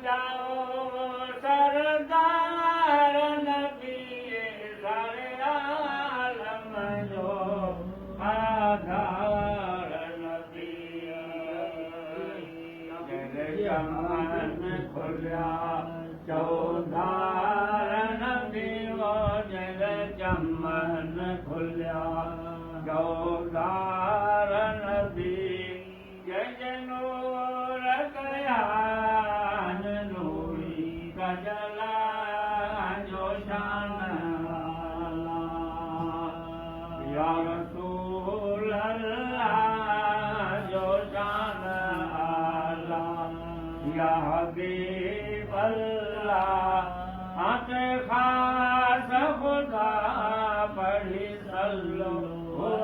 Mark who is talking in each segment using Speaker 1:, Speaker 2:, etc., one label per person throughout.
Speaker 1: जाओ सरदार नबी सारे आलम जो आधार नबी जग चमन खुलिया चौधार नबी वो जग चमन खुलिया चौधार नबी जय नूर कया नूरी कजला जो शान या रसूल अल्लाह जो शान आला या हबीब अल्लाह आते खास खुदा पढ़ी सल्लो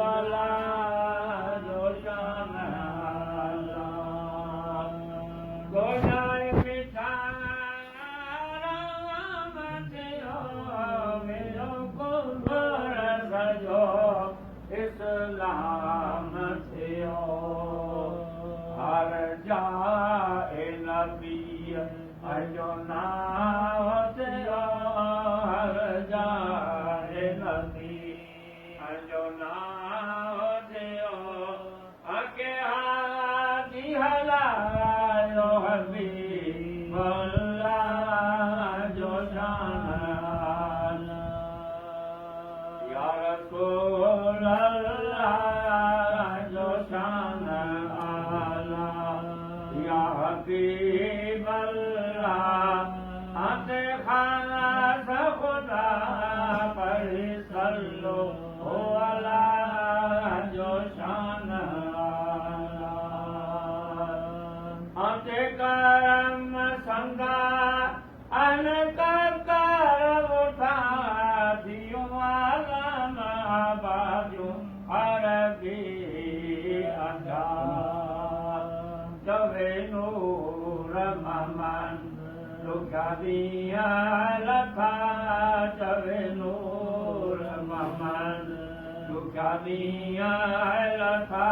Speaker 1: अला जो शान आला गोदाई मिठारा मत हो मेरो कुबर सजो इस्लाम से हो हर जाए नबी अजो नाव से हो हर जाए नबी अजो नाव से हो अके हाथी हलायो हबीब अल्लाह जो शान आला या रसूल अल्लाह जो शान आला या हबीब अल्लाह आते खास खुदा पढ़ी सल्लो अला जो शान आला आते करम संगा अन कर उठा दियो आलम आबादो अरबी अदा जवे नूर ममन लुका दिया लखा जवे नूर ममन लुका दिया लखा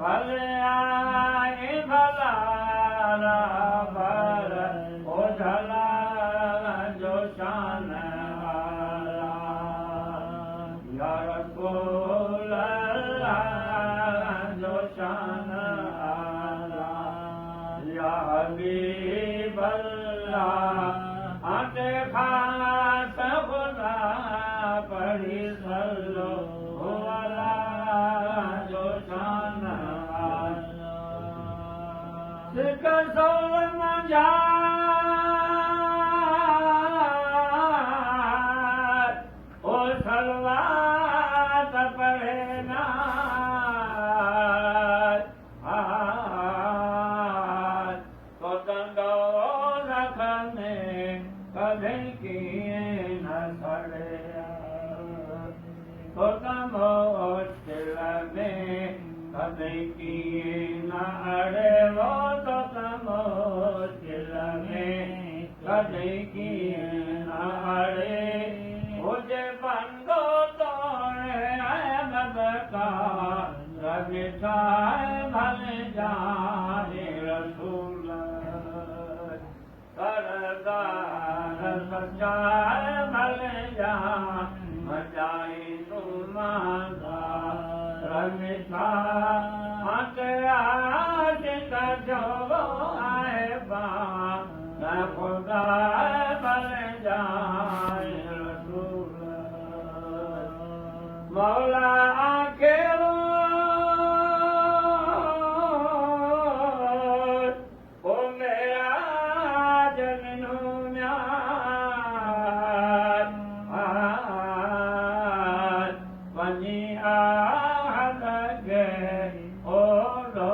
Speaker 1: भले आए भला भर ओ झला जो शान आला या रसूल अल्लाह जो शान आला या हबीब अल्लाह आते खास खुदा पढ़ी सल्लो अला जो शान आला सिक सोल मंझा ओ सलवात पढ़े ना तो दंडो रखने कभी किए न सड़े तो तम मुश्किल में कभी किए न अड़े वो तो तम मुश्किल में कभी किए न अड़े मुझे बंदो तोड़े अहमद का रबिठाए भले जाने रसूल सरदार सजाए भले जान मजाए तुम्हारा रमिठा आते आशिक जो आए बा खुदा भले जाए रसूल मौला आखिर ओ मेरा जगनू वनी आहद गे ओ लो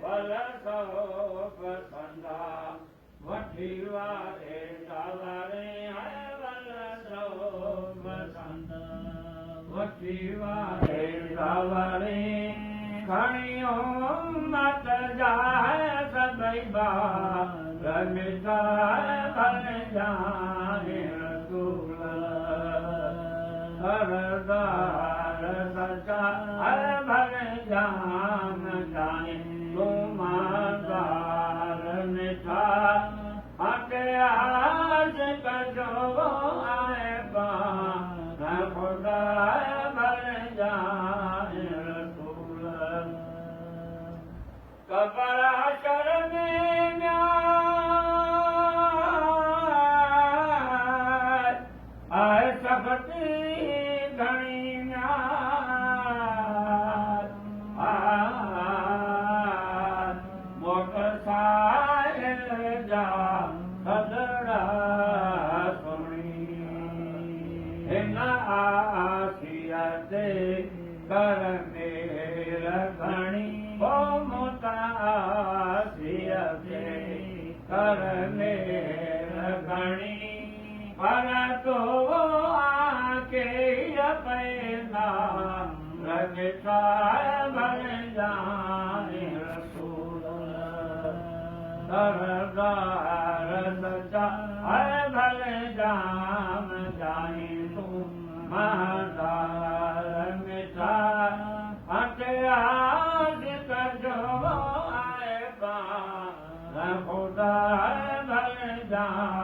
Speaker 1: वल सो पसंदा वठी वारे सावरे वल सो पसंदा वठी वारे सावरे खणियो मत जाए सभई बार मिटा भल जाए रसूल सरदार सचा भल जान जाए तुम कपड़ा शर्म में आए सखती घणी मोटर साइकिल जा सदड़ा सुणी हिन आसिया ते कर मेर घणी ओ मुता आसिया ते कर मेर घणी पर तो आके पैदा रखता भर जाए रसूल सरदार सच्चा भल जाम जाए तू महादार मिठा हथियार जो आए खुदा भल जाम